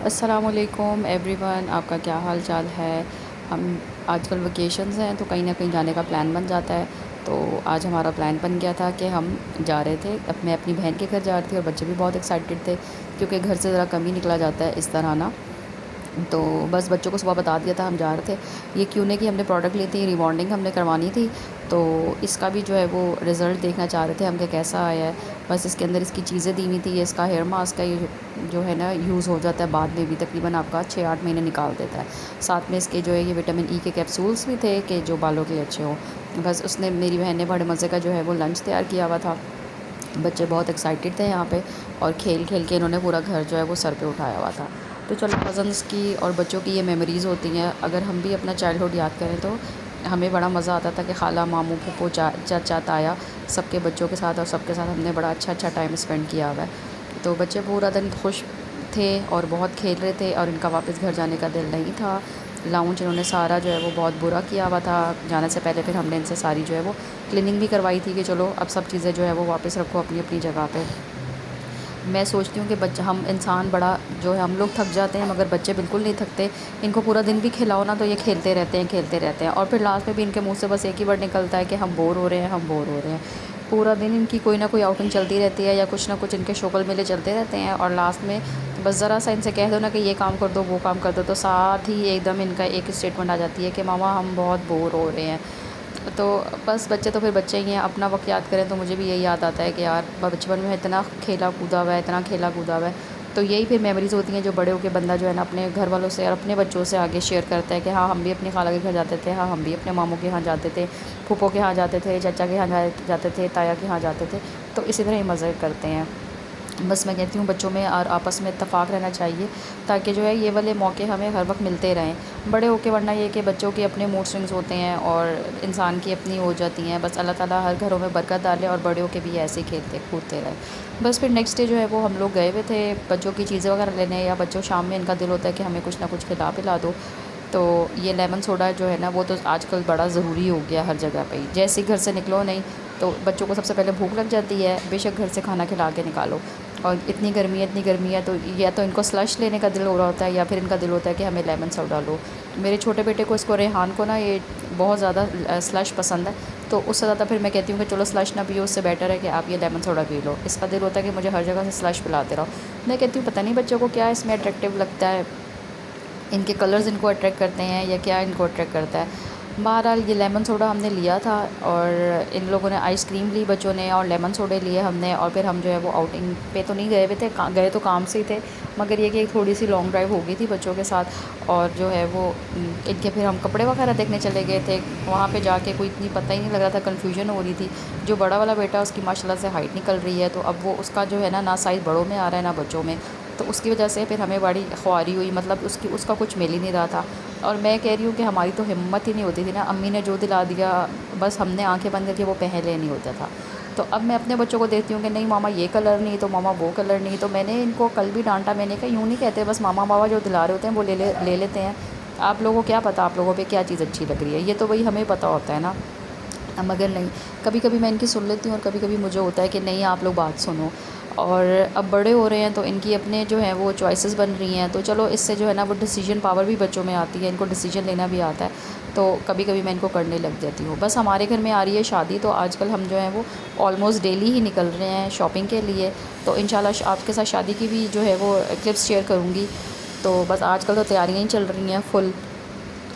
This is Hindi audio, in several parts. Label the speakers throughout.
Speaker 1: अस्सलामुअलैकुम एवरीवन, आपका क्या हाल चाल है। हम आजकल वेकेशंस हैं तो कहीं ना कहीं जाने का प्लान बन जाता है। तो आज हमारा प्लान बन गया था कि हम जा रहे थे, अब मैं अपनी बहन के घर जा रही थी और बच्चे भी बहुत एक्साइटेड थे क्योंकि घर से ज़रा कम ही निकला जाता है इस तरह ना। तो बस बच्चों को सुबह बता दिया था हम जा रहे थे। ये क्यों नहीं कि हमने प्रोडक्ट ली थी, रिबॉन्डिंग हमने करवानी थी, तो इसका भी जो है वो रिज़ल्ट देखना चाह रहे थे हम कि कैसा आया है। बस इसके अंदर इसकी चीज़ें दी हुई थी, ये इसका हेयर मास्क है, ये जो है ना यूज़ हो जाता है बाद में भी, तकरीबन आपका 6-8 महीने निकाल देता है। साथ में इसके जो है ये विटामिन ई के कैप्सूल्स भी थे कि जो बालों के लिए अच्छे हों। बस उसने, मेरी बहन ने बड़े मज़े का जो है वो लंच तैयार किया हुआ था। बच्चे बहुत एक्साइटेड थे यहाँ पे और खेल खेल के इन्होंने पूरा घर जो है वो सर पे उठाया हुआ था। तो चलो, कज़न्स की और बच्चों की ये मेमोरीज़ होती हैं। अगर हम भी अपना चाइल्डहुड याद करें तो हमें बड़ा मज़ा आता था कि खाला, मामू, फूफो, चाचा, ताया, सबके बच्चों के साथ और सबके साथ हमने बड़ा अच्छा अच्छा टाइम स्पेंड किया हुआ है। तो बच्चे पूरा दिन खुश थे और बहुत खेल रहे थे और इनका वापस घर जाने का दिल नहीं था। लाउंज इन्होंने सारा जो है वो बहुत बुरा किया हुआ था। जाने से पहले फिर हमने इनसे सारी जो है वो क्लीनिंग भी करवाई थी कि चलो अब सब चीज़ें जो है वो वापस रखो अपनी अपनी जगह पे। मैं सोचती हूँ कि बच्चा, हम इंसान बड़ा जो है हम लोग थक जाते हैं मगर बच्चे बिल्कुल नहीं थकते। इनको पूरा दिन भी खिलाओ ना तो ये खेलते रहते हैं, खेलते रहते हैं और फिर लास्ट में भी इनके मुंह से बस एक ही वर्ड निकलता है कि हम बोर हो रहे हैं, हम बोर हो रहे हैं। पूरा दिन इनकी कोई ना कोई आउटिंग चलती रहती है या कुछ ना कुछ इनके शोगल मेले चलते रहते हैं और लास्ट में बस ज़रा सा इनसे कह दो ना कि ये काम कर दो, वो काम कर दो, तो साथ ही एकदम इनका एक स्टेटमेंट आ जाती है कि मामा हम बहुत बोर हो रहे हैं। तो बस बच्चे तो फिर बच्चे ही हैं। अपना वक्त याद करें तो मुझे भी यही याद आता है कि यार बचपन में इतना खेला कूदा हुआ है, इतना खेला कूदा हुआ है। तो यही फिर मेमोरीज़ होती हैं जो बड़े होकर बंदा जो है ना अपने घर वालों से और अपने बच्चों से आगे शेयर करता है कि हाँ हम भी अपनी खाला के घर जाते थे, हाँ हम भी अपने मामू के यहाँ जाते थे, फूफो के यहाँ जाते थे, चाचा के यहाँ जाते थे, ताया के यहाँ जाते थे। तो इसी तरह ही मज़े करते हैं। बस मैं कहती हूँ बच्चों में और आपस में इत्तेफाक रहना चाहिए ताकि जो है ये वाले मौके हमें हर वक्त मिलते रहें बड़े होके। वरना ये कि बच्चों के अपने मूड स्विंग्स होते हैं और इंसान की अपनी हो जाती हैं। बस अल्लाह ताला हर घरों में बरकत डाले और बड़े होके भी ऐसे ही खेलते कूदते रहें। बस फिर नेक्स्ट डे जो है वो हम लोग गए हुए थे बच्चों की चीज़ें वगैरह लेने, या बच्चों शाम में इनका दिल होता है कि हमें कुछ ना कुछ खिला पिला दो। तो ये लेमन सोडा जो है ना वो तो आजकल बड़ा ज़रूरी हो गया हर जगह पे ही। जैसे ही घर से निकलो नहीं तो बच्चों को सबसे पहले भूख लग जाती है, बेशक घर से खाना खिला के निकालो। और इतनी गर्मी है, इतनी गर्मी है, तो या तो इनको स्लश लेने का दिल हो रहा होता है या फिर इनका दिल होता है कि हमें लेमन सोडा लो। मेरे छोटे बेटे को, इसको रेहान को ना ये बहुत ज़्यादा स्लश पसंद है। तो उससे ज़्यादा फिर मैं कहती हूँ कि चलो स्लश ना पियो, उससे बेटर है कि आप ये लेमन सोडा पी लो। इसका दिल होता है कि मुझे हर जगह से स्लश पिलाते रहो। मैं कहती हूँ पता नहीं बच्चों को क्या इसमें अट्रैक्टिव लगता है, इनके कलर्स इनको अट्रैक्ट करते हैं या क्या इनको अट्रैक्ट करता है। बहरहाल ये लेमन सोडा हमने लिया था और इन लोगों ने आइसक्रीम ली बच्चों ने और लेमन सोडे लिए हमने। और फिर हम जो है वो आउटिंग पे तो नहीं गए हुए थे, गए तो काम से ही थे, मगर ये कि थोड़ी सी लॉन्ग ड्राइव हो गई थी बच्चों के साथ। और जो है वो इनके फिर हम कपड़े वगैरह देखने चले गए थे। वहाँ पे जाके कोई इतनी पता ही नहीं लग रहा था, कन्फ्यूजन हो रही थी। जो बड़ा वाला बेटा उसकी माशाल्लाह से हाइट निकल रही है, तो अब वो उसका जो है ना साइज़ बड़ों में आ रहा है ना बच्चों में। तो उसकी वजह से फिर हमें बड़ी ख्वारी हुई, मतलब उसका कुछ मिल ही नहीं रहा था। और मैं कह रही हूँ कि हमारी तो हिम्मत ही नहीं होती थी ना, अम्मी ने जो दिला दिया बस हमने आंखें बंद करके वो पहन लेनी होता था। तो अब मैं अपने बच्चों को देखती हूँ कि नहीं मामा ये कलर नहीं, तो मामा वो कलर नहीं। तो मैंने इनको कल भी डांटा, मैंने कहा यूँ नहीं कहते, बस मामा बाबा जो दिला रहे होते हैं वो ले लेते हैं। आप लोगों को क्या पता आप लोगों पे क्या चीज़ अच्छी लग रही है, ये तो वही हमें पता होता है ना। मगर नहीं, कभी कभी मैं इनकी सुन लेती हूँ और कभी कभी मुझे होता है कि नहीं आप लोग बात सुनो। और अब बड़े हो रहे हैं तो इनकी अपने जो है वो चॉइसेस बन रही हैं, तो चलो इससे जो है ना वो डिसीजन पावर भी बच्चों में आती है, इनको डिसीजन लेना भी आता है। तो कभी कभी मैं इनको करने लग जाती हूँ। बस हमारे घर में आ रही है शादी, तो आजकल हम जो है वो ऑलमोस्ट डेली ही निकल रहे हैं शॉपिंग के लिए। तो इंशाल्लाह आपके साथ शादी की भी जो है वो क्लिप्स शेयर करूँगी। तो बस आजकल तो तैयारियाँ ही चल रही हैं फुल।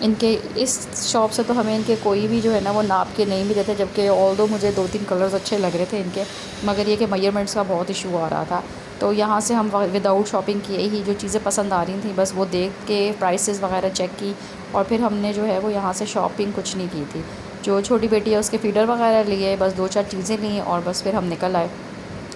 Speaker 1: इनके इस शॉप से तो हमें इनके कोई भी जो है ना वो नाप के नहीं मिले थे, जबकि ऑल्दो मुझे 2-3 कलर्स अच्छे लग रहे थे इनके, मगर ये कि मेजरमेंट्स का बहुत इशू आ रहा था। तो यहाँ से हम विदाउट शॉपिंग किए ही जो चीज़ें पसंद आ रही थी बस वो देख के प्राइसेस वगैरह चेक की और फिर हमने जो है वो यहाँ से शॉपिंग कुछ नहीं की थी। जो छोटी बेटी है उसके फीडर वगैरह लिए, बस 2-4 चीज़ें ली और बस फिर हम निकल आए।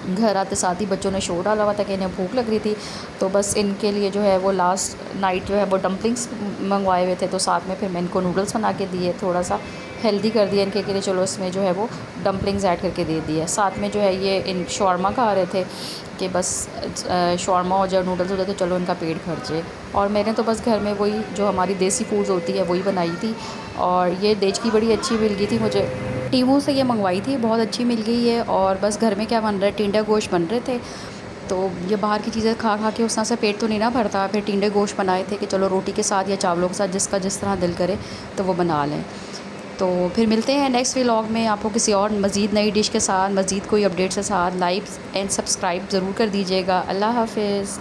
Speaker 1: घर आते साथ ही बच्चों ने शोर डाला हुआ था कि इन्हें भूख लग रही थी। तो बस इनके लिए जो है वो लास्ट नाइट जो है वो डम्पलिंग्स मंगवाए हुए थे, तो साथ में फिर मैं इनको नूडल्स बना के दिए, थोड़ा सा हेल्दी कर दिया इनके लिए। चलो इसमें जो है वो डम्पलिंग्स ऐड करके दे दिए। साथ में जो है ये इन शॉर्मा खा रहे थे कि बस शॉर्मा हो जाए, नूडल्स हो जाए तो चलो इनका पेट भर जाए। और मैंने तो बस घर में वही जो हमारी देसी फूड्स होती है वही बनाई थी। और ये देचकी बड़ी अच्छी मिल गई थी मुझे, टीमू से ये मंगवाई थी, बहुत अच्छी मिल गई है। और बस घर में क्या बन रहा है, टिंडा गोश्त बन रहे थे। तो ये बाहर की चीज़ें खा खा के उस तरह से पेट तो नहीं ना भरता। फिर टिंडे गोश्त बनाए थे कि चलो रोटी के साथ या चावलों के साथ जिसका जिस तरह दिल करे तो वो बना लें। तो फिर मिलते हैं नेक्स्ट व्लॉग में आपको किसी और मज़ीद नई डिश के साथ, मज़ीद कोई अपडेट्स के साथ। लाइक एंड सब्सक्राइब ज़रूर कर दीजिएगा। अल्लाह हाफ़िज़।